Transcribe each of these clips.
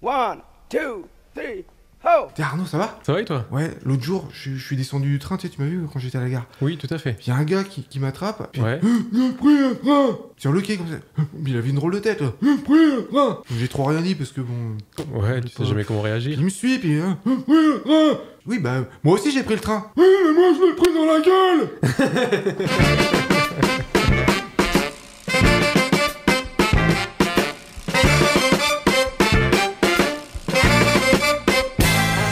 One, two, three, ho! T'es Arnaud, ça va? Ça va et toi? Ouais, l'autre jour, je suis descendu du train, tu sais, tu m'as vu quand j'étais à la gare. Oui, tout à fait. Il y a un gars qui m'attrape, puis Ouais. il a pris un train sur le quai comme ça. Il avait une drôle de tête, là. Il a pris un train. J'ai trop rien dit parce que bon. Ouais, tu sais jamais comment réagir. Il me suit, puis il a pris un train. Oui, bah, moi aussi j'ai pris le train. Oui, mais moi je l'ai pris dans la gueule.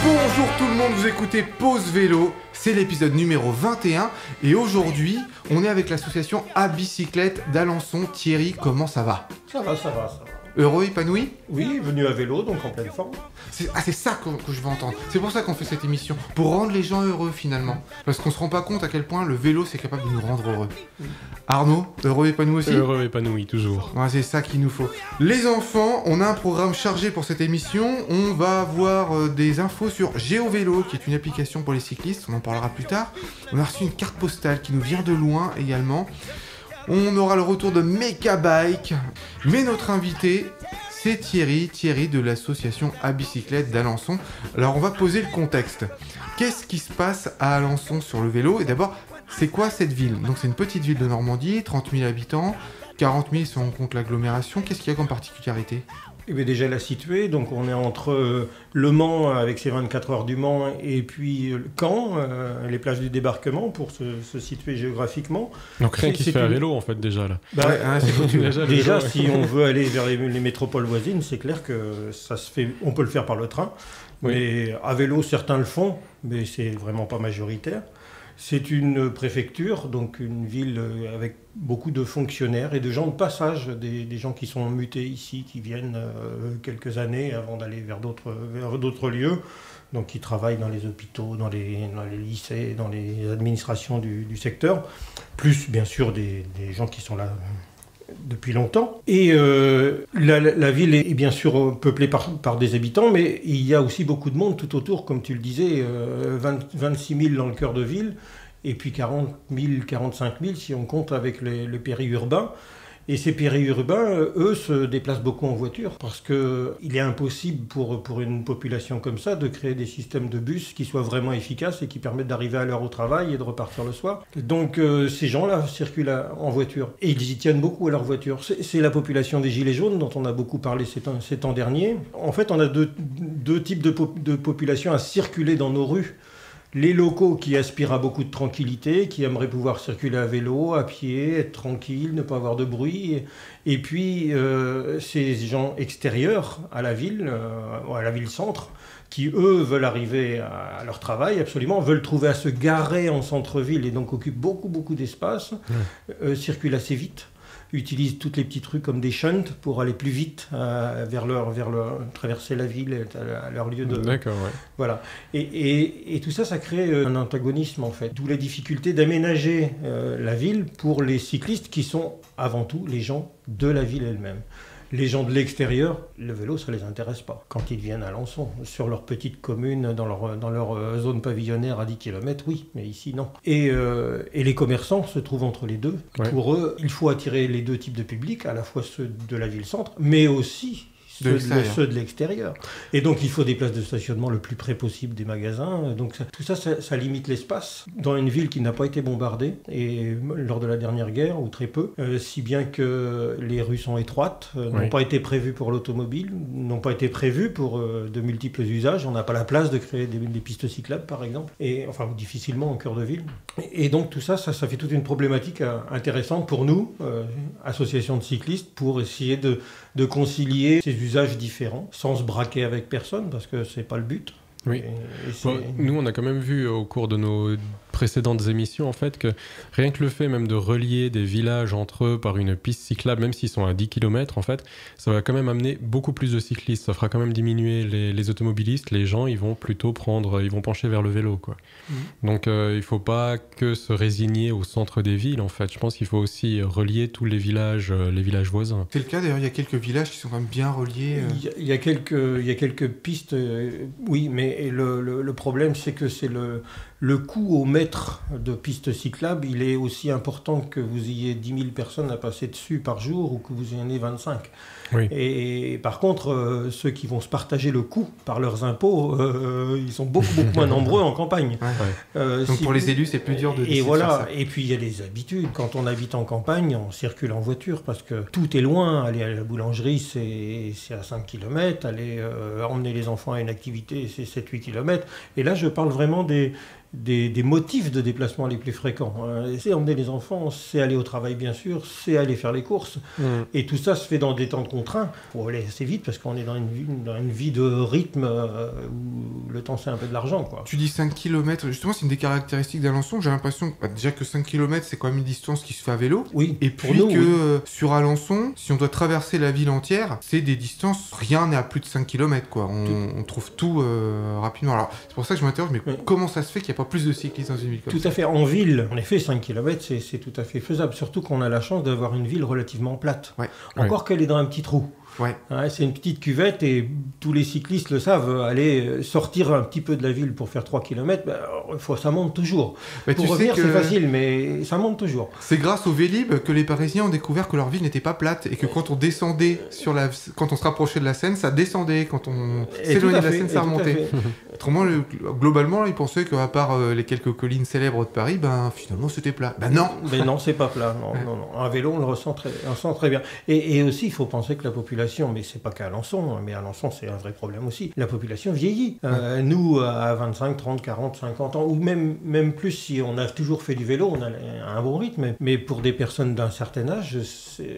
Bonjour tout le monde, vous écoutez Pause Vélo, c'est l'épisode numéro 21 et aujourd'hui on est avec l'association À Bicyclette d'Alençon. Thierry, comment ça va? Ça va. Heureux, épanoui? Oui, venu à vélo, donc en pleine forme. C'est ça que je veux entendre. C'est pour ça qu'on fait cette émission, pour rendre les gens heureux finalement. Parce qu'on se rend pas compte à quel point le vélo c'est capable de nous rendre heureux. Arnaud, heureux, épanoui aussi? Heureux, épanoui, toujours. Ouais, c'est ça qu'il nous faut. Les enfants, on a un programme chargé pour cette émission. On va avoir des infos sur GeoVélo, qui est une application pour les cyclistes. On en parlera plus tard. On a reçu une carte postale qui nous vient de loin également. On aura le retour de Mekabike. Mais notre invité, c'est Thierry de l'association À Bicyclette d'Alençon. Alors on va poser le contexte. Qu'est-ce qui se passe à Alençon sur le vélo? Et d'abord, c'est quoi cette ville? Donc c'est une petite ville de Normandie, 30 000 habitants, 40 000 si on compte l'agglomération. Qu'est-ce qu'il y a comme particularité? Et bien déjà la située, donc on est entre Le Mans avec ses 24 heures du Mans et puis Caen, les plages du débarquement pour se situer géographiquement. Donc rien qui se C'est fait à une- vélo en fait déjà là. Bah, Ouais, c'est foutu. Déjà, le déjà, vélo, si on veut aller vers les métropoles voisines, c'est clair que ça se fait. On peut le faire par le train, Oui. mais à vélo certains le font, mais c'est vraiment pas majoritaire. C'est une préfecture, donc une ville avec beaucoup de fonctionnaires et de gens de passage, des gens qui sont mutés ici, qui viennent quelques années avant d'aller vers d'autres lieux, donc qui travaillent dans les hôpitaux, dans les lycées, dans les administrations du secteur, plus bien sûr des gens qui sont là depuis longtemps. Et la ville est bien sûr peuplée par des habitants, mais il y a aussi beaucoup de monde tout autour, comme tu le disais, 26 000 dans le cœur de ville, et puis 40 000, 45 000 si on compte avec le périurbain. Et ces périurbains, eux, se déplacent beaucoup en voiture, parce qu'il est impossible pour une population comme ça de créer des systèmes de bus qui soient vraiment efficaces et qui permettent d'arriver à l'heure au travail et de repartir le soir. Donc ces gens-là circulent en voiture. Et ils y tiennent beaucoup à leur voiture. C'est la population des Gilets jaunes dont on a beaucoup parlé ces temps derniers. En fait, on a deux types de populations à circuler dans nos rues. Les locaux qui aspirent à beaucoup de tranquillité, qui aimeraient pouvoir circuler à vélo, à pied, être tranquille, ne pas avoir de bruit. Et puis ces gens extérieurs à la ville centre, qui eux veulent arriver à leur travail absolument, veulent trouver à se garer en centre-ville et donc occupent beaucoup d'espace, circulent assez vite, utilisent toutes les petites rues comme des shunts pour aller plus vite traverser la ville à leur lieu de... D'accord, ouais. Voilà. Et tout ça, ça crée un antagonisme en fait. D'où la difficulté d'aménager la ville pour les cyclistes qui sont avant tout les gens de la ville elle-même. Les gens de l'extérieur, le vélo, ça les intéresse pas. Quand ils viennent à Alençon, sur leur petite commune, dans leur zone pavillonnaire à 10 km, oui, mais ici, non. Et les commerçants se trouvent entre les deux. Ouais. Pour eux, il faut attirer les deux types de publics, à la fois ceux de la ville-centre, mais aussi ceux de l'extérieur. Et donc, il faut des places de stationnement le plus près possible des magasins. Donc, tout ça, ça limite l'espace dans une ville qui n'a pas été bombardée, et lors de la dernière guerre, ou très peu, si bien que les rues sont étroites, n'ont pas été prévues pour l'automobile, n'ont pas été prévues pour de multiples usages. On n'a pas la place de créer des pistes cyclables, par exemple, et enfin, difficilement en cœur de ville. Et donc, tout ça fait toute une problématique intéressante pour nous, association de cyclistes, pour essayer de concilier ces usages différents, sans se braquer avec personne, parce que c'est pas le but. Oui. Bon, nous, on a quand même vu au cours de nos précédentes émissions, en fait, que rien que le fait même de relier des villages entre eux par une piste cyclable, même s'ils sont à 10 km, en fait, ça va quand même amener beaucoup plus de cyclistes. Ça fera quand même diminuer les automobilistes. Les gens, ils vont plutôt pencher vers le vélo, quoi. Donc, il faut pas que se résigner au centre des villes, en fait. Je pense qu'il faut aussi relier tous les villages voisins. C'est le cas d'ailleurs, il y a quelques villages qui sont quand même bien reliés. Il y a quelques pistes, oui, mais le problème, c'est que c'est le coût au mètre de piste cyclable, il est aussi important que vous ayez 10 000 personnes à passer dessus par jour ou que vous en ayez 25. Oui. Et par contre, ceux qui vont se partager le coût par leurs impôts, ils sont beaucoup moins nombreux en campagne. Ouais. Donc pour les élus, c'est plus dur de décider Et voilà. de faire ça. Et puis il y a les habitudes. Quand on habite en campagne, on circule en voiture parce que tout est loin. Aller à la boulangerie, c'est à 5 km. Aller emmener les enfants à une activité, c'est 7-8 km. Et là, je parle vraiment des motifs de déplacement les plus fréquents. C'est emmener les enfants, c'est aller au travail bien sûr, c'est aller faire les courses. Et tout ça se fait dans des temps contraints. Il faut aller assez vite parce qu'on est dans une vie de rythme où le temps c'est un peu de l'argent, quoi. Tu dis 5 km, justement c'est une des caractéristiques d'Alençon, j'ai l'impression déjà que 5 km c'est quand même une distance qui se fait à vélo. Oui, Et pour puis nous, que sur Alençon, si on doit traverser la ville entière, c'est des distances, rien n'est à plus de 5 km quoi. On trouve tout rapidement. Alors c'est pour ça que je m'interroge, mais comment ça se fait qu'il n'y a pas plus de cyclistes dans une ville comme ça? Tout à fait. En ville, en effet, 5 km, c'est tout à fait faisable. Surtout qu'on a la chance d'avoir une ville relativement plate. Ouais. Encore qu'elle est dans un petit trou. Ouais. C'est une petite cuvette et tous les cyclistes le savent. Aller sortir un petit peu de la ville pour faire 3 km, ça monte toujours. Mais pour tu revenir, sais que c'est facile, mais ça monte toujours. c'est grâce au Vélib que les Parisiens ont découvert que leur ville n'était pas plate et que quand on descendait quand on se rapprochait de la Seine, ça descendait. Quand on s'éloignait de la Seine, ça remontait. Autrement, globalement, ils pensaient qu'à part les quelques collines célèbres de Paris, finalement, c'était plat. Non. Mais non, c'est pas plat. Non. Un vélo, on le ressent très bien. Et aussi, il faut penser que la population, mais c'est pas qu'à Alençon, mais Alençon, c'est un vrai problème aussi. La population vieillit. Nous, à 25, 30, 40, 50 ans, ou même plus, si on a toujours fait du vélo, on a un bon rythme. Mais pour des personnes d'un certain âge,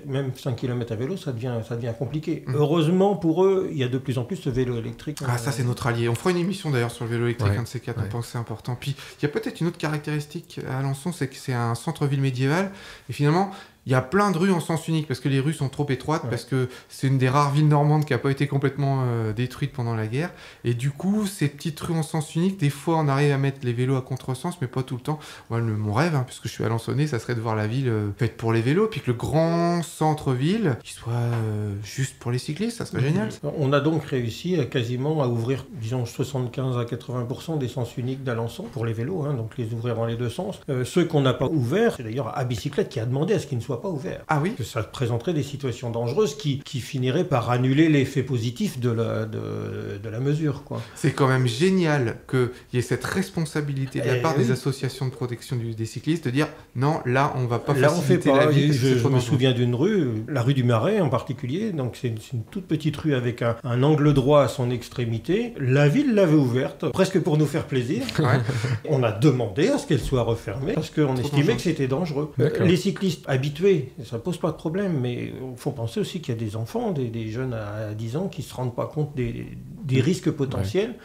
même 5 km à vélo, ça devient compliqué. Heureusement, pour eux, il y a de plus en plus de vélos électriques. Ah, ça, c'est notre allié. On fera une émission d'ailleurs sur le vélo électrique, un de ces quatre, Ouais. on pense que c'est important. Puis, il y a peut-être une autre caractéristique à Alençon, c'est que c'est un centre-ville médiéval. Et finalement, il y a plein de rues en sens unique parce que les rues sont trop étroites, parce que c'est une des rares villes normandes qui n'a pas été complètement détruite pendant la guerre. Et du coup, ces petites rues en sens unique, des fois on arrive à mettre les vélos à contresens, mais pas tout le temps. Moi, mon rêve, puisque je suis alençonnais, ça serait de voir la ville faite pour les vélos, puis que le grand centre-ville, il soit juste pour les cyclistes, ça serait génial. On a donc réussi quasiment à ouvrir, disons, 75 à 80% des sens uniques d'Alençon pour les vélos, donc les ouvrir dans les deux sens. Ceux qu'on n'a pas ouverts, c'est d'ailleurs à Bicyclette qui a demandé à ce qu'ils ne soient pas ouverts. Ah oui. Que ça présenterait des situations dangereuses qui finiraient par annuler l'effet positif de la mesure, quoi. C'est quand même génial qu'il y ait cette responsabilité de la part oui. des associations de protection des cyclistes de dire non, là on va pas Là, on fait faciliter pas. la vie. Je me souviens d'une rue, la rue du Marais en particulier. Donc c'est une toute petite rue avec un angle droit à son extrémité. La ville l'avait ouverte, presque pour nous faire plaisir. On a demandé à ce qu'elle soit refermée parce qu'on estimait dangereux. que c'était dangereux. D'accord. Les cyclistes habitués, ça pose pas de problème, mais il faut penser aussi qu'il y a des enfants, des jeunes à 10 ans qui se rendent pas compte des risques potentiels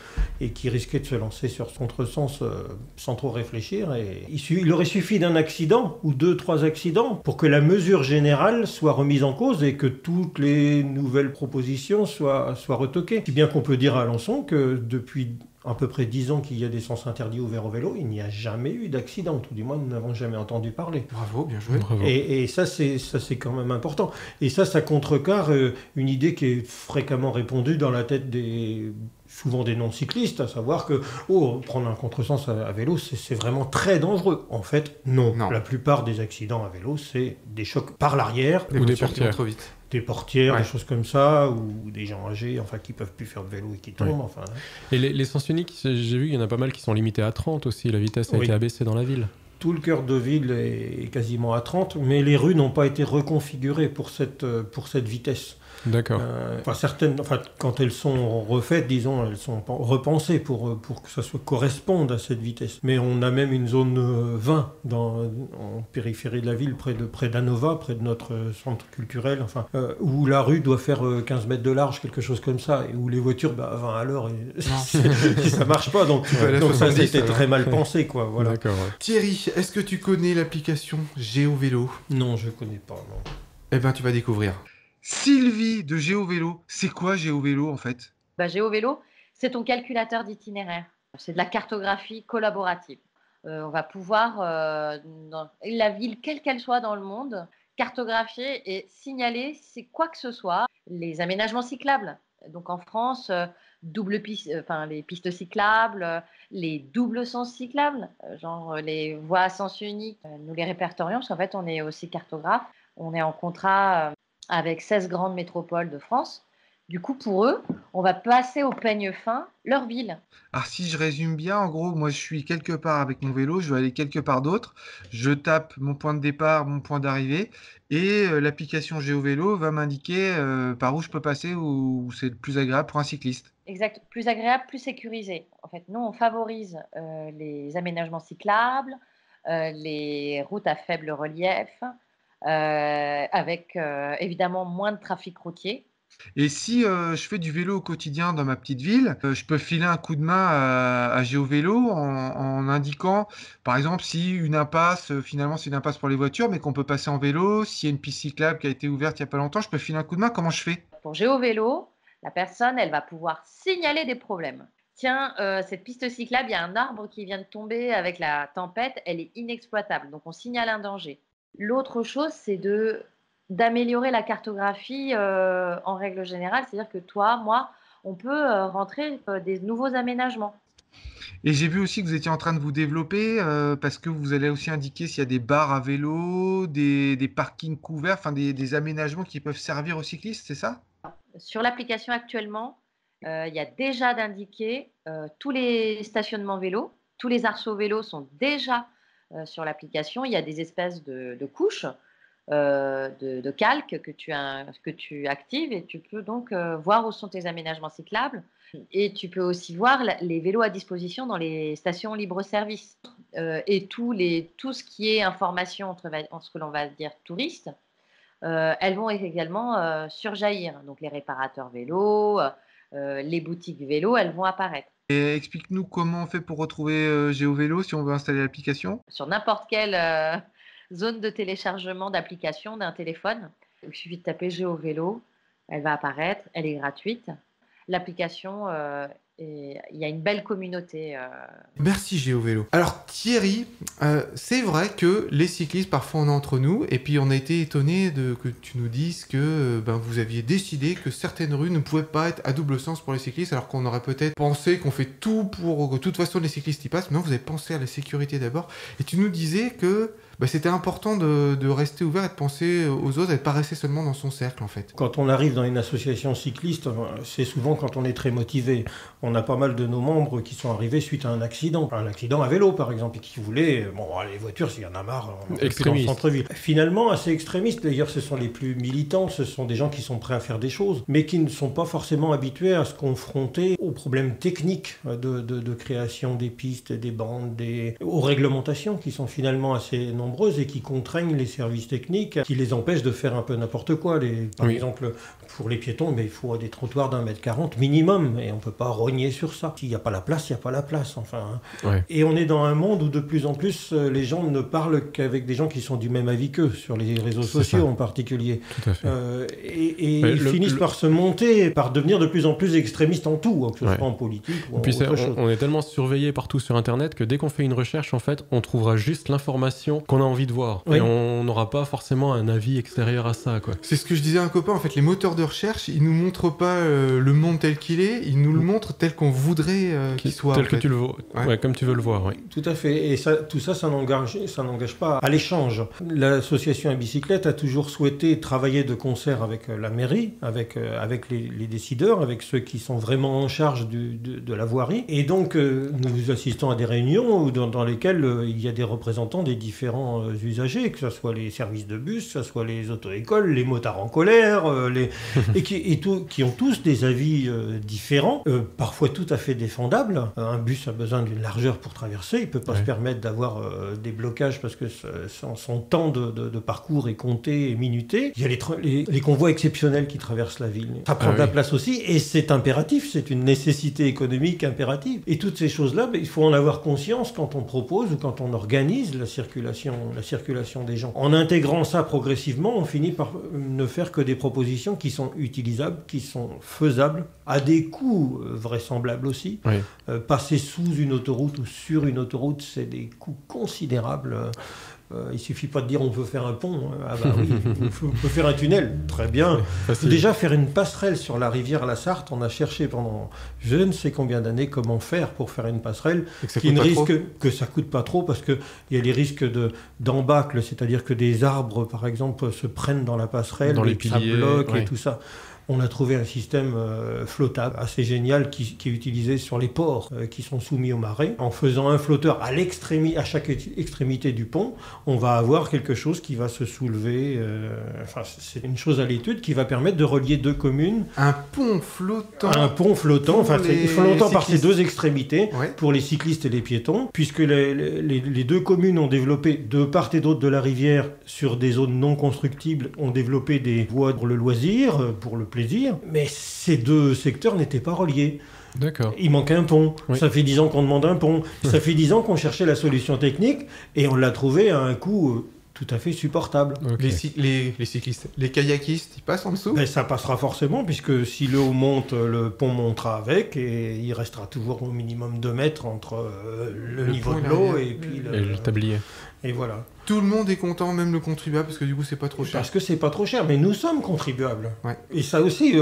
et qui risquaient de se lancer sur ce contresens sans trop réfléchir. Et il aurait suffi d'un accident ou 2-3 accidents pour que la mesure générale soit remise en cause et que toutes les nouvelles propositions soient retoquées. Si bien qu'on peut dire à Alençon que depuis à peu près 10 ans qu'il y a des sens interdits ouverts au vélo, il n'y a jamais eu d'accident, tout du moins nous n'avons jamais entendu parler. Bravo, bien joué. Bravo. Et ça, c'est quand même important. Et ça contrecarre une idée qui est fréquemment répandue dans la tête souvent des non-cyclistes, à savoir que prendre un contresens à vélo, c'est vraiment très dangereux. En fait, non. La plupart des accidents à vélo, c'est des chocs par l'arrière, Ou des voitures qui vont portières. trop vite. des portières, des choses comme ça, ou des gens âgés, qui peuvent plus faire de vélo et qui tombent. Et les sens uniques, j'ai vu, il y en a pas mal qui sont limités à 30 aussi. La vitesse a été abaissée dans la ville. Tout le cœur de ville est quasiment à 30, mais les rues n'ont pas été reconfigurées pour cette vitesse. D'accord. Quand elles sont refaites, disons, elles sont repensées pour que ça corresponde à cette vitesse. Mais on a même une zone 20 en périphérie de la ville, près d'Anova, près de notre centre culturel, où la rue doit faire 15 mètres de large, quelque chose comme ça, et où les voitures, à 20 à l'heure, ça marche pas. Donc ça, c'était très mal pensé, quoi. Voilà. D'accord, ouais. Thierry, est-ce que tu connais l'application GeoVélo? Non, je connais pas, non. Eh ben, tu vas découvrir. Sylvie de GeoVélo, c'est quoi GeoVélo en fait? GeoVélo, c'est ton calculateur d'itinéraire. C'est de la cartographie collaborative. On va pouvoir, dans la ville, quelle qu'elle soit dans le monde, cartographier et signaler c'est quoi que ce soit. Les aménagements cyclables. Donc en France, les pistes cyclables, les doubles sens cyclables, genre les voies à sens unique. Nous les répertorions parce qu'en fait, on est aussi cartographe. On est en contrat avec 16 grandes métropoles de France. Du coup, pour eux, on va passer au peigne fin leur ville. Alors si je résume bien, en gros, moi je suis quelque part avec mon vélo, je veux aller quelque part d'autre, je tape mon point de départ, mon point d'arrivée, et l'application GeoVélo va m'indiquer par où je peux passer, où c'est le plus agréable pour un cycliste. Exact, plus agréable, plus sécurisé. En fait, nous, on favorise les aménagements cyclables, les routes à faible relief, avec évidemment moins de trafic routier. Et si je fais du vélo au quotidien dans ma petite ville, je peux filer un coup de main à GeoVélo en indiquant, par exemple, si une impasse, finalement c'est une impasse pour les voitures, mais qu'on peut passer en vélo, s'il y a une piste cyclable qui a été ouverte il n'y a pas longtemps, je peux filer un coup de main, comment je fais? Pour GeoVélo, la personne, elle va pouvoir signaler des problèmes. Tiens, cette piste cyclable, il y a un arbre qui vient de tomber avec la tempête, elle est inexploitable, donc on signale un danger. L'autre chose, c'est d'améliorer la cartographie en règle générale, c'est-à-dire que toi, moi, on peut rentrer des nouveaux aménagements. Et j'ai vu aussi que vous étiez en train de vous développer parce que vous allez aussi indiquer s'il y a des bars à vélo, des parkings couverts, enfin des aménagements qui peuvent servir aux cyclistes, c'est ça? Sur l'application actuellement, il y a déjà d'indiquer tous les stationnements vélos, tous les arceaux vélos sont déjà sur l'application. Il y a des espèces de couches de calque que tu actives et tu peux donc voir où sont tes aménagements cyclables. Et tu peux aussi voir les vélos à disposition dans les stations libre-service. Et tout ce qui est information en ce que l'on va dire touristes, elles vont également surjaillir. Donc les réparateurs vélos, les boutiques vélos, elles vont apparaître. Et explique-nous comment on fait pour retrouver GeoVélo si on veut installer l'application. Sur n'importe quelle zone de téléchargement d'application d'un téléphone, il suffit de taper GeoVélo, elle va apparaître, elle est gratuite. L'application, il y a une belle communauté. Merci GeoVélo. Alors Thierry, c'est vrai que les cyclistes, parfois on est entre nous, et puis on a été étonné que tu nous dises que vous aviez décidé que certaines rues ne pouvaient pas être à double sens pour les cyclistes, alors qu'on aurait peut-être pensé qu'on fait tout pour que de toute façon les cyclistes y passent, mais non, vous avez pensé à la sécurité d'abord, et tu nous disais que c'était important de rester ouvert et de penser aux autres et de ne pas rester seulement dans son cercle en fait. Quand on arrive dans une association cycliste, c'est souvent quand on est très motivé. On a pas mal de nos membres qui sont arrivés suite à un accident à vélo par exemple, et qui voulaient, les voitures s'il y en a marre, on peut plus dans le centre-ville. Finalement assez extrémistes, d'ailleurs ce sont les plus militants, ce sont des gens qui sont prêts à faire des choses, mais qui ne sont pas forcément habitués à se confronter aux problèmes techniques de création des pistes, des bandes, aux réglementations qui sont finalement assez nombreuses et qui contraignent les services techniques, qui les empêchent de faire un peu n'importe quoi. Par exemple, pour les piétons, il faut des trottoirs d'1,40 m minimum, et on ne peut pas rogner sur ça. S'il n'y a pas la place, il n'y a pas la place. Enfin, Ouais. Et on est dans un monde où de plus en plus, les gens ne parlent qu'avec des gens qui sont du même avis qu'eux, sur les réseaux sociaux en particulier. Tout à fait. Et ils finissent par se monter, par devenir de plus en plus extrémistes en tout, que ce soit en politique ou en autre chose. On est tellement surveillé partout sur Internet que dès qu'on fait une recherche, en fait, on trouvera juste l'information qu'on a envie de voir. Oui. Et on n'aura pas forcément un avis extérieur à ça, quoi. C'est ce que je disais à un copain, en fait, les moteurs de recherche, ils nous montrent pas le monde tel qu'il est, ils nous le montrent tel qu'on voudrait qu'il soit. Tel en que fait. tu le vois, comme tu veux le voir, oui. Tout à fait. Et tout ça, ça n'engage pas à l'échange. L'association à bicyclette a toujours souhaité travailler de concert avec la mairie, avec les décideurs, avec ceux qui sont vraiment en charge de la voirie. Et donc, nous assistons à des réunions dans lesquelles il y a des représentants des différents usagers, que ce soit les services de bus, que ce soit les auto-écoles, les motards en colère, qui ont tous des avis différents, parfois tout à fait défendables. Un bus a besoin d'une largeur pour traverser, il ne peut pas se permettre d'avoir des blocages parce que son temps de parcours est compté et minuté. Il y a les convois exceptionnels qui traversent la ville. Ça prend de la place aussi, et c'est impératif, c'est une nécessité économique impérative. Et toutes ces choses-là, il faut en avoir conscience quand on propose ou quand on organise la circulation des gens. En intégrant ça progressivement, on finit par ne faire que des propositions qui sont utilisables, qui sont faisables, à des coûts vraisemblables aussi. Oui. Passer sous une autoroute ou sur une autoroute, c'est des coûts considérables. Il suffit pas de dire on veut faire un pont. Ah bah oui, on peut faire un tunnel. Très bien. Facile. Déjà, faire une passerelle sur la rivière La Sarthe, on a cherché pendant je ne sais combien d'années comment faire pour faire une passerelle Et que ça qui coûte ne pas trop. risque que ça coûte pas trop parce qu'il y a les risques d'embâcle, c'est-à-dire que des arbres, par exemple, se prennent dans la passerelle, Dans les et que ça piliers, bloque ouais. et tout ça. On a trouvé un système flottable assez génial qui est utilisé sur les ports qui sont soumis au marais. En faisant un flotteur à chaque extrémité du pont, on va avoir quelque chose qui va se soulever. Enfin, c'est une chose à l'étude qui va permettre de relier deux communes. Un pont flottant. Un pont flottant, Pour enfin, les flottant par ces cyclistes. deux extrémités Ouais. pour les cyclistes et les piétons, puisque les deux communes ont développé, de part et d'autre de la rivière, sur des zones non constructibles, ont développé des voies pour le loisir, pour le plaisir, mais ces deux secteurs n'étaient pas reliés. D'accord. Il manque un pont. Oui. Ça fait 10 ans qu'on demande un pont. Ça fait 10 ans qu'on cherchait la solution technique et on l'a trouvé à un coût tout à fait supportable. Ok. Les cyclistes, les kayakistes, ils passent en dessous. Ben, ça passera forcément, puisque si l'eau monte, le pont montera avec, et il restera toujours au minimum 2 mètres entre le niveau pont de et l'eau la et puis Et le tablier. et voilà. Tout le monde est content, même le contribuable, parce que du coup, c'est pas trop cher. Parce que c'est pas trop cher, mais nous sommes contribuables. Ouais. Et ça aussi,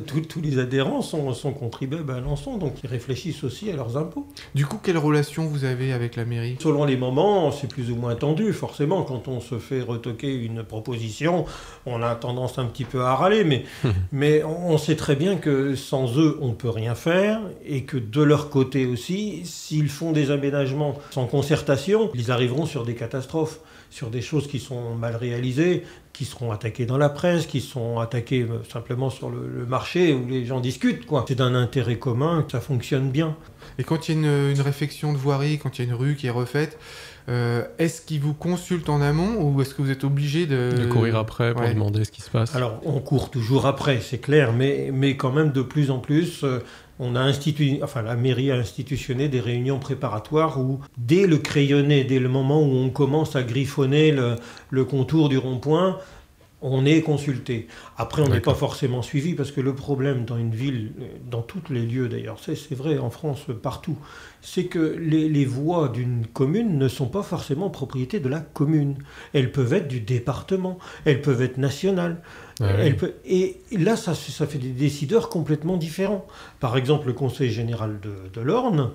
tous les adhérents sont contribuables à l'ensemble, donc ils réfléchissent aussi à leurs impôts. Du coup, quelle relation vous avez avec la mairie? Selon les moments, c'est plus ou moins tendu, forcément. Quand on se fait retoquer une proposition, on a tendance un petit peu à râler, mais on sait très bien que sans eux, on ne peut rien faire, et que de leur côté aussi, s'ils font des aménagements sans concertation, ils arriveront sur des catastrophes, sur des choses qui sont mal réalisées, qui seront attaquées dans la presse, qui sont attaquées simplement sur le marché où les gens discutent, quoi. C'est d'un intérêt commun que ça fonctionne bien. Et quand il y a une réfection de voirie, quand il y a une rue qui est refaite, est-ce qu'ils vous consultent en amont ou est-ce que vous êtes obligé De courir après pour Ouais. demander ce qui se passe. Alors, on court toujours après, c'est clair, mais quand même de plus en plus, la mairie a institutionné des réunions préparatoires où, dès le crayonné, dès le moment où on commence à griffonner le contour du rond-point, on est consulté. Après, on n'est pas forcément suivi parce que le problème dans une ville, dans tous les lieux d'ailleurs, c'est vrai en France partout, c'est que les voies d'une commune ne sont pas forcément propriété de la commune. Elles peuvent être du département, elles peuvent être nationales. Ah oui. Et là, ça fait des décideurs complètement différents. Par exemple, le Conseil général de l'Orne,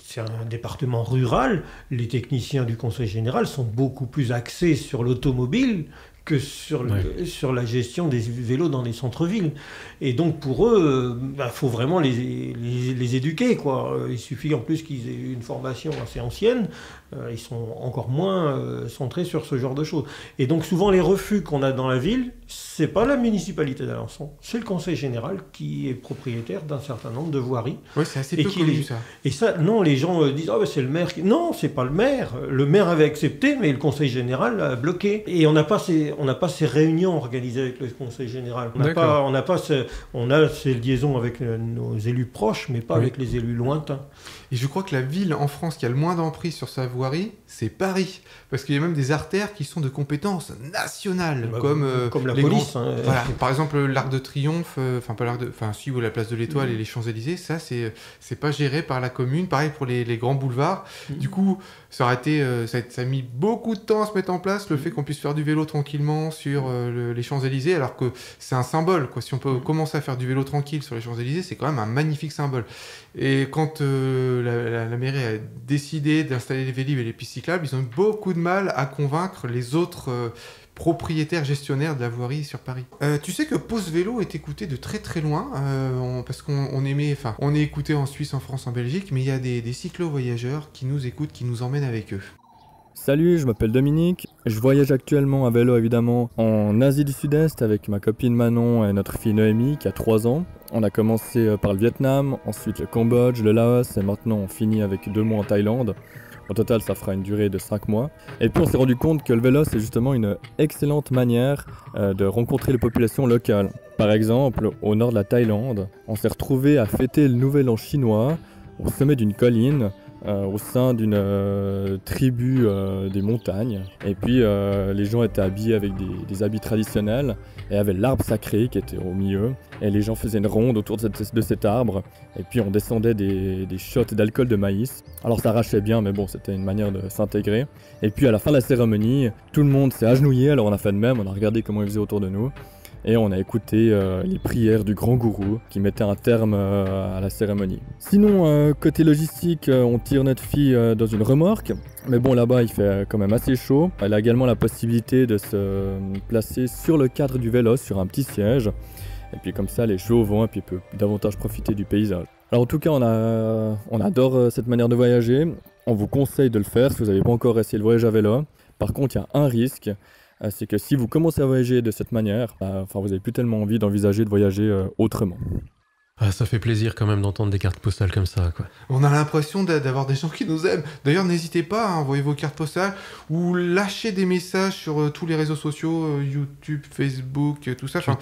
c'est un département rural, les techniciens du Conseil général sont beaucoup plus axés sur l'automobile que sur la gestion des vélos dans les centres-villes. Et donc pour eux, faut vraiment les éduquer, quoi. Il suffit en plus qu'ils aient une formation assez ancienne, ils sont encore moins centrés sur ce genre de choses. Et donc souvent les refus qu'on a dans la ville, c'est pas la municipalité d'Alençon, c'est le Conseil général qui est propriétaire d'un certain nombre de voiries. Oui, c'est assez Et peu qui connu les- ça. Et ça, non, les gens disent « Ah, c'est le maire qui... » Non, c'est pas le maire. Le maire avait accepté, mais le Conseil général a bloqué. Et on n'a pas ces réunions organisées avec le Conseil général. D'accord. On a ces liaisons avec nos élus proches, mais pas Oui. avec les élus lointains. Et je crois que la ville en France qui a le moins d'emprise sur sa voirie, c'est Paris. Parce qu'il y a même des artères qui sont de compétence nationale, comme la les police. grands- Voilà. Par exemple, l'Arc de Triomphe, ou la Place de l'Étoile et les Champs-Élysées, ça, c'est pas géré par la commune. Pareil pour les grands boulevards. Du coup, ça a mis beaucoup de temps à se mettre en place, le fait qu'on puisse faire du vélo tranquillement sur les Champs-Élysées, alors que c'est un symbole, quoi. Si on peut commencer à faire du vélo tranquille sur les Champs-Élysées, c'est quand même un magnifique symbole. Et quand la mairie a décidé d'installer les Vélib et les pistes cyclables, ils ont eu beaucoup de mal à convaincre les autres propriétaires gestionnaires de la voirie sur Paris. Tu sais que Pause Vélo est écouté de très très loin, parce qu'on est écouté en Suisse, en France, en Belgique, mais il y a des cyclo-voyageurs qui nous écoutent, qui nous emmènent avec eux. Salut, je m'appelle Dominique. Je voyage actuellement à vélo évidemment en Asie du Sud-Est avec ma copine Manon et notre fille Noémie qui a 3 ans. On a commencé par le Vietnam, ensuite le Cambodge, le Laos et maintenant on finit avec 2 mois en Thaïlande. Au total, ça fera une durée de 5 mois. Et puis on s'est rendu compte que le vélo, c'est justement une excellente manière de rencontrer les populations locales. Par exemple, au nord de la Thaïlande, on s'est retrouvé à fêter le Nouvel An chinois au sommet d'une colline au sein d'une tribu des montagnes. Et puis les gens étaient habillés avec des habits traditionnels et avaient l'arbre sacré qui était au milieu. Et les gens faisaient une ronde autour de cet arbre. Et puis on descendait des shots d'alcool de maïs. Alors ça arrachait bien, mais bon, c'était une manière de s'intégrer. Et puis à la fin de la cérémonie, tout le monde s'est agenouillé. Alors on a fait de même, on a regardé comment ils faisaient autour de nous. Et on a écouté les prières du grand gourou qui mettait un terme à la cérémonie. Sinon, côté logistique, on tire notre fille dans une remorque. Mais bon, là-bas, il fait quand même assez chaud. Elle a également la possibilité de se placer sur le cadre du vélo, sur un petit siège. Et puis comme ça, elle est chaud au vent et puis elle peut davantage profiter du paysage. Alors en tout cas, on adore cette manière de voyager. On vous conseille de le faire si vous n'avez pas encore essayé le voyage à vélo. Par contre, il y a un risque. C'est que si vous commencez à voyager de cette manière, vous n'avez plus tellement envie d'envisager de voyager autrement. Ah, ça fait plaisir quand même d'entendre des cartes postales comme ça, quoi. On a l'impression d'avoir des gens qui nous aiment. D'ailleurs, n'hésitez pas à envoyer vos cartes postales ou lâcher des messages sur tous les réseaux sociaux, YouTube, Facebook, tout ça. Enfin,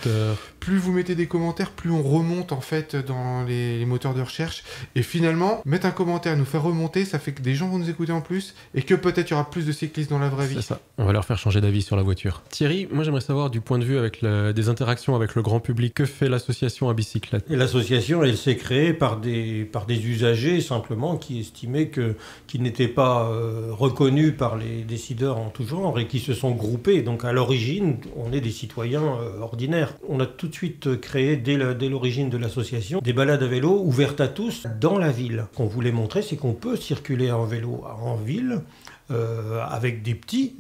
plus vous mettez des commentaires, plus on remonte en fait dans les moteurs de recherche. Et finalement, mettre un commentaire, nous faire remonter, ça fait que des gens vont nous écouter en plus et que peut-être il y aura plus de cyclistes dans la vraie vie. C'est ça. On va leur faire changer d'avis sur la voiture. Thierry, moi j'aimerais savoir du point de vue avec des interactions avec le grand public, que fait l'association à bicyclette ? Et l'association, elle s'est créée par des usagers simplement qui estimaient qu'ils n'étaient pas reconnus par les décideurs en tout genre et qui se sont groupés. Donc à l'origine, on est des citoyens ordinaires. On a tout de suite créé, dès l'origine de l'association, des balades à vélo ouvertes à tous dans la ville. Ce qu'on voulait montrer, c'est qu'on peut circuler en vélo en ville, avec des petits.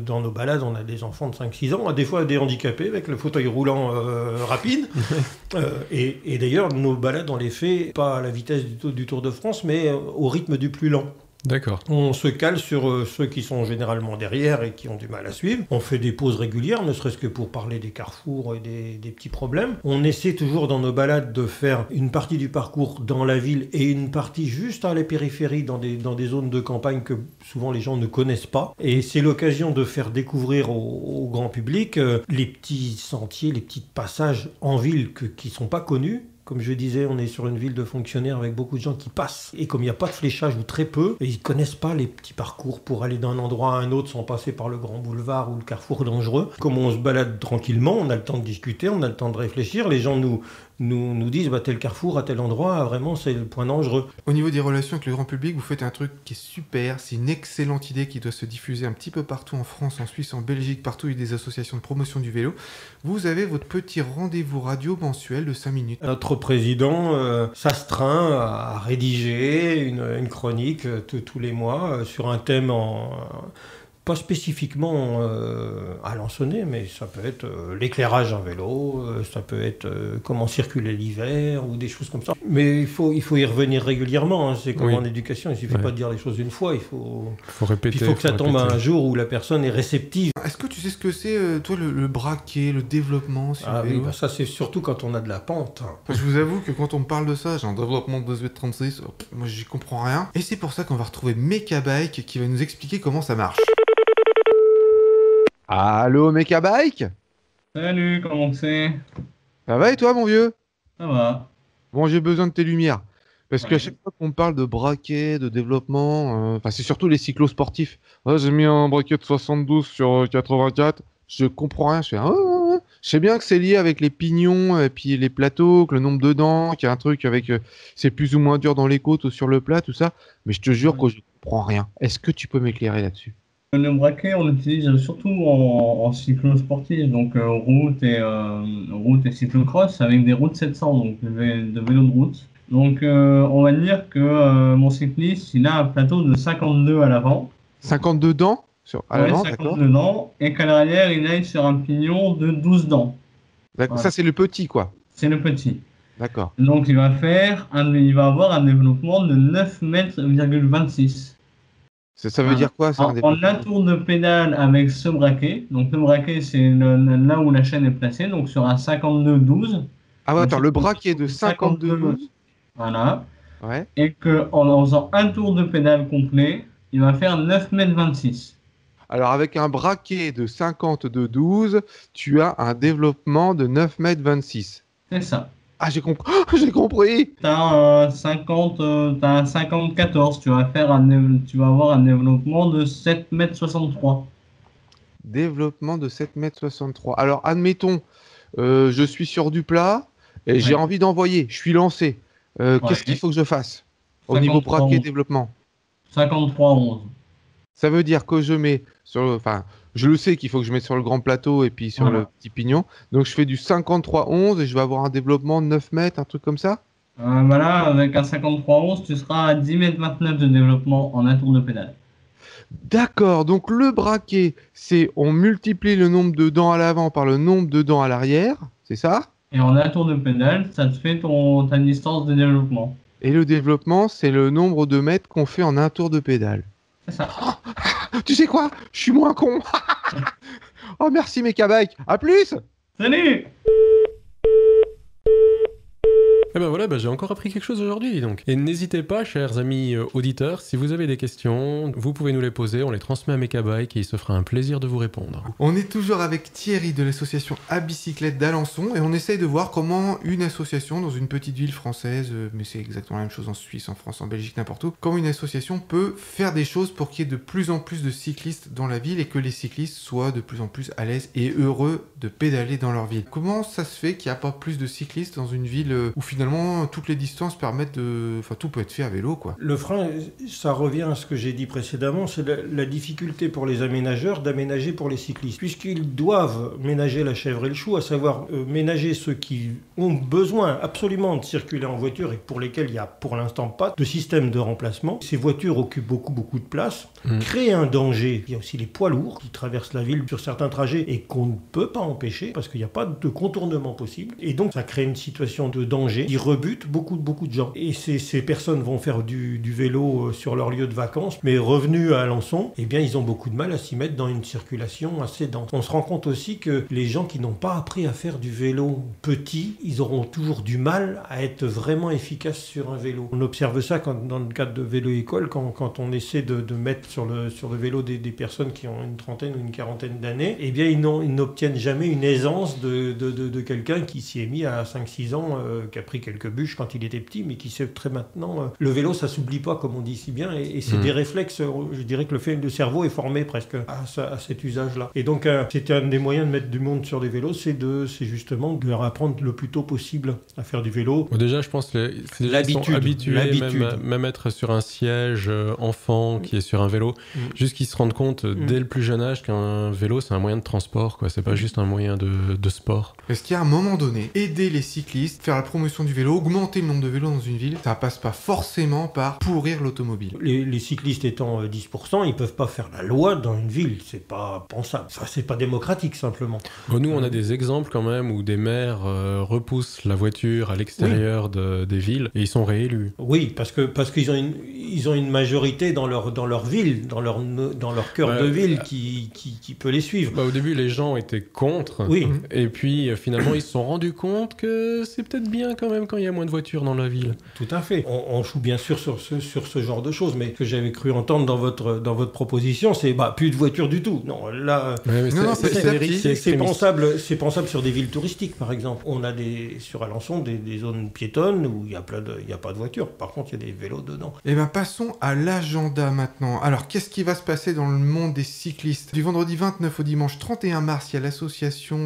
Dans nos balades, on a des enfants de 5-6 ans, des fois des handicapés avec le fauteuil roulant rapide. Et d'ailleurs, nos balades, on les fait pas à la vitesse du Tour de France, mais au rythme du plus lent. D'accord. On se cale sur ceux qui sont généralement derrière et qui ont du mal à suivre. On fait des pauses régulières, ne serait-ce que pour parler des carrefours et des petits problèmes. On essaie toujours dans nos balades de faire une partie du parcours dans la ville et une partie juste à la périphérie, dans des zones de campagne que souvent les gens ne connaissent pas. Et c'est l'occasion de faire découvrir au grand public les petits sentiers, les petits passages en ville qui ne sont pas connus. Comme je disais, on est sur une ville de fonctionnaires avec beaucoup de gens qui passent. Et comme il n'y a pas de fléchage ou très peu, ils ne connaissent pas les petits parcours pour aller d'un endroit à un autre sans passer par le grand boulevard ou le carrefour dangereux. Comme on se balade tranquillement, on a le temps de discuter, on a le temps de réfléchir. Les gens nous disent tel carrefour à tel endroit, vraiment c'est le point dangereux. Au niveau des relations avec le grand public, vous faites un truc qui est super, c'est une excellente idée qui doit se diffuser un petit peu partout en France, en Suisse, en Belgique, partout où il y a des associations de promotion du vélo. Vous avez votre petit rendez-vous radio mensuel de 5 minutes. Notre président s'astreint à rédiger une chronique tous les mois sur un thème pas spécifiquement à Alençonnais, mais ça peut être l'éclairage en vélo, ça peut être comment circuler l'hiver ou des choses comme ça. Mais il faut y revenir régulièrement, hein. C'est comme en éducation, il ne suffit pas de dire les choses une fois, il faut répéter. Il faut que ça tombe un jour où la personne est réceptive. Est-ce que tu sais ce que c'est, toi, le braquet, le développement sur le vélo ? Oui, ça c'est surtout quand on a de la pente. Je vous avoue que quand on me parle de ça, j'ai un développement de 2,36 m, moi j'y comprends rien. Et c'est pour ça qu'on va retrouver Mekabike qui va nous expliquer comment ça marche. Allô Mekabike ? Salut, comment c'est ? Ça va et toi mon vieux ? Ça va. Bon, j'ai besoin de tes lumières. Parce qu'à chaque fois qu'on parle de braquet, de développement, c'est surtout les cyclosportifs. J'ai mis un braquet de 72 sur 84, je comprends rien, je fais je sais bien que c'est lié avec les pignons et puis les plateaux, que le nombre de dents, qu'il y a un truc avec c'est plus ou moins dur dans les côtes ou sur le plat, tout ça, mais je te jure que je comprends rien. Est-ce que tu peux m'éclairer là-dessus ? Le braquet, on l'utilise surtout en cyclo-sportif, donc route et cyclocross avec des routes 700, donc de vélos de route. Donc on va dire que mon cycliste, il a un plateau de 52 à l'avant. 52 dents à l'avant, 52 dents, et qu'à l'arrière, il aille sur un pignon de 12 dents. D'accord, ça c'est le petit quoi. C'est le petit. D'accord. Donc il va avoir un développement de 9,26 m. Ça veut dire quoi ça, en un tour de pédale avec ce braquet. Donc le braquet, c'est là où la chaîne est placée, donc sur un 52-12. Ah ouais, attends, le braquet de 52-12. Voilà. Ouais. Et qu'en faisant un tour de pédale complet, il va faire 9,26 m. Alors avec un braquet de 52-12, tu as un développement de 9,26 m. C'est ça. Ah, j'ai compris. Oh, j'ai compris. T'as un 54, tu tu vas avoir un développement de 7,63 m. Développement de 7,63 m. Alors, admettons, je suis sur du plat et j'ai envie d'envoyer. Je suis lancé. Qu'est-ce qu'il faut que je fasse au niveau 53, braquet 11. développement? 53,11. Ça veut dire que je mets sur enfin, je le sais qu'il faut que je mette sur le grand plateau et puis sur le petit pignon. Donc, je fais du 53,11 et je vais avoir un développement de 9 mètres, un truc comme ça? Voilà, avec un 53,11, tu seras à 10,29 m de développement en un tour de pédale. D'accord, donc le braquet, c'est on multiplie le nombre de dents à l'avant par le nombre de dents à l'arrière, c'est ça? Et en un tour de pédale, ça te fait ta distance de développement. Et le développement, c'est le nombre de mètres qu'on fait en un tour de pédale. C'est ça. Tu sais quoi? Je suis moins con. Oh, merci Mekabike. À plus. Salut! Et ben voilà, j'ai encore appris quelque chose aujourd'hui, donc. Et n'hésitez pas, chers amis auditeurs, si vous avez des questions, vous pouvez nous les poser, on les transmet à Mekabike et il se fera un plaisir de vous répondre. On est toujours avec Thierry de l'association À Bicyclette d'Alençon et on essaye de voir comment une association dans une petite ville française, mais c'est exactement la même chose en Suisse, en France, en Belgique, n'importe où, comment une association peut faire des choses pour qu'il y ait de plus en plus de cyclistes dans la ville et que les cyclistes soient de plus en plus à l'aise et heureux de pédaler dans leur ville. Comment ça se fait qu'il n'y a pas plus de cyclistes dans une ville où finalement toutes les distances permettent de... Enfin, tout peut être fait à vélo, quoi. Le frein, ça revient à ce que j'ai dit précédemment, c'est la difficulté pour les aménageurs d'aménager pour les cyclistes. Puisqu'ils doivent ménager la chèvre et le chou, à savoir ménager ceux qui ont besoin absolument de circuler en voiture et pour lesquels il n'y a pour l'instant pas de système de remplacement. Ces voitures occupent beaucoup de place, créent un danger. Il y a aussi les poids lourds qui traversent la ville sur certains trajets et qu'on ne peut pas empêcher parce qu'il n'y a pas de contournement possible. Et donc, ça crée une situation de danger qui rebute beaucoup de gens. Et ces personnes vont faire du vélo sur leur lieu de vacances, mais revenus à Alençon, eh bien, ils ont beaucoup de mal à s'y mettre dans une circulation assez dense. On se rend compte aussi que les gens qui n'ont pas appris à faire du vélo petit, ils auront toujours du mal à être vraiment efficaces sur un vélo. On observe ça dans le cadre de vélo-école, quand on essaie de mettre sur le vélo des personnes qui ont une trentaine ou une quarantaine d'années, eh bien, ils n'obtiennent jamais une aisance de quelqu'un qui s'y est mis à 5-6 ans, qui a pris quelques bûches quand il était petit, mais qui sait très maintenant... le vélo, ça s'oublie pas, comme on dit si bien, et c'est des réflexes, je dirais que le cerveau est formé presque à cet usage-là. Et donc, c'était un des moyens de mettre du monde sur des vélos, c'est justement de leur apprendre le plus tôt possible à faire du vélo. Bon, déjà, je pense que c'est l'habitude, habitués, même être sur un siège enfant qui est sur un vélo, juste qu'ils se rendent compte dès le plus jeune âge qu'un vélo, c'est un moyen de transport, quoi. C'est pas juste un moyen de sport. Est-ce qu'à un moment donné, aider les cyclistes, faire la promotion du vélo, augmenter le nombre de vélos dans une ville, ça passe pas forcément par pourrir l'automobile. Les cyclistes étant 10%, ils peuvent pas faire la loi dans une ville, c'est pas pensable. Ça, c'est pas démocratique, simplement. Bon, nous, on a des exemples quand même où des maires repoussent la voiture à l'extérieur des villes et ils sont réélus. Oui, parce qu'ils ont une majorité dans leur ville, dans leur cœur de ville qui peut les suivre. Au début, les gens étaient contre. Oui. Et puis, finalement, ils se sont rendus compte que c'est peut-être bien quand même quand il y a moins de voitures dans la ville. Tout à fait. On joue bien sûr sur ce genre de choses, mais ce que j'avais cru entendre dans votre proposition, c'est plus de voitures du tout. Non, là, c'est pensable sur des villes touristiques, par exemple. On a sur Alençon des zones piétonnes où il n'y a pas de voitures. Par contre, il y a des vélos dedans. Eh bien, passons à l'agenda maintenant. Alors, qu'est-ce qui va se passer dans le monde des cyclistes? Du vendredi 29 au dimanche 31 mars, il y a l'association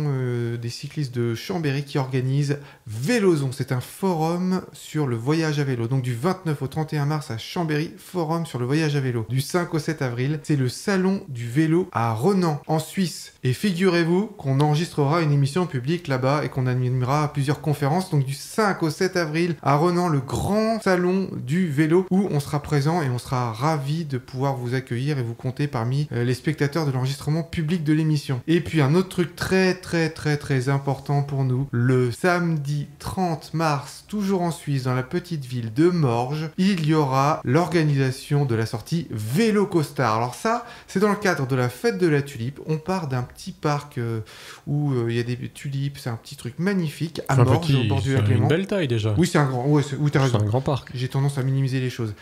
des cyclistes de Chambéry qui organise Vélozon. C'est un forum sur le voyage à vélo. Donc, du 29 au 31 mars à Chambéry, forum sur le voyage à vélo. Du 5 au 7 avril, c'est le salon du vélo à Renan, en Suisse. Et figurez-vous qu'on enregistrera une émission publique là-bas et qu'on animera plusieurs conférences. Donc, du 5 au 7 avril à Renan, le grand salon du vélo où on sera présent et on sera ravis de pouvoir vous accueillir et vous compter parmi les spectateurs de l'enregistrement public de l'émission. Et puis, un autre truc très important pour nous, le samedi 30 mars, toujours en Suisse, dans la petite ville de Morges, il y aura l'organisation de la sortie Vélo Costard. Alors ça, c'est dans le cadre de la fête de la tulipe. On part d'un petit parc où il y a des tulipes, c'est un petit truc magnifique à Morges, au bord du lac Léman. C'est une belle taille déjà. Oui, c'est un grand. Oui, t'as raison. C'est un grand parc. J'ai tendance à minimiser les choses.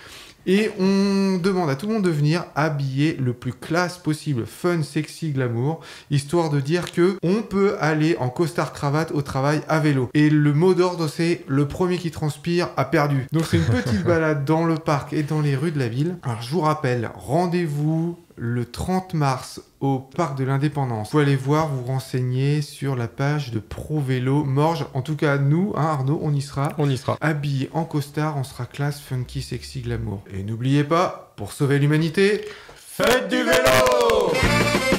Et on demande à tout le monde de venir habillé le plus classe possible, fun, sexy, glamour, histoire de dire que on peut aller en costard cravate au travail à vélo. Et le mot d'ordre, c'est et le premier qui transpire a perdu. Donc c'est une petite balade dans le parc et dans les rues de la ville. Alors je vous rappelle, rendez-vous le 30 mars au parc de l'Indépendance. Vous pouvez aller voir, vous renseigner sur la page de Pro Vélo Morges. En tout cas, nous, hein, Arnaud, on y sera. On y sera. Habillés en costard, on sera classe, funky, sexy, glamour. Et n'oubliez pas, pour sauver l'humanité, faites du vélo!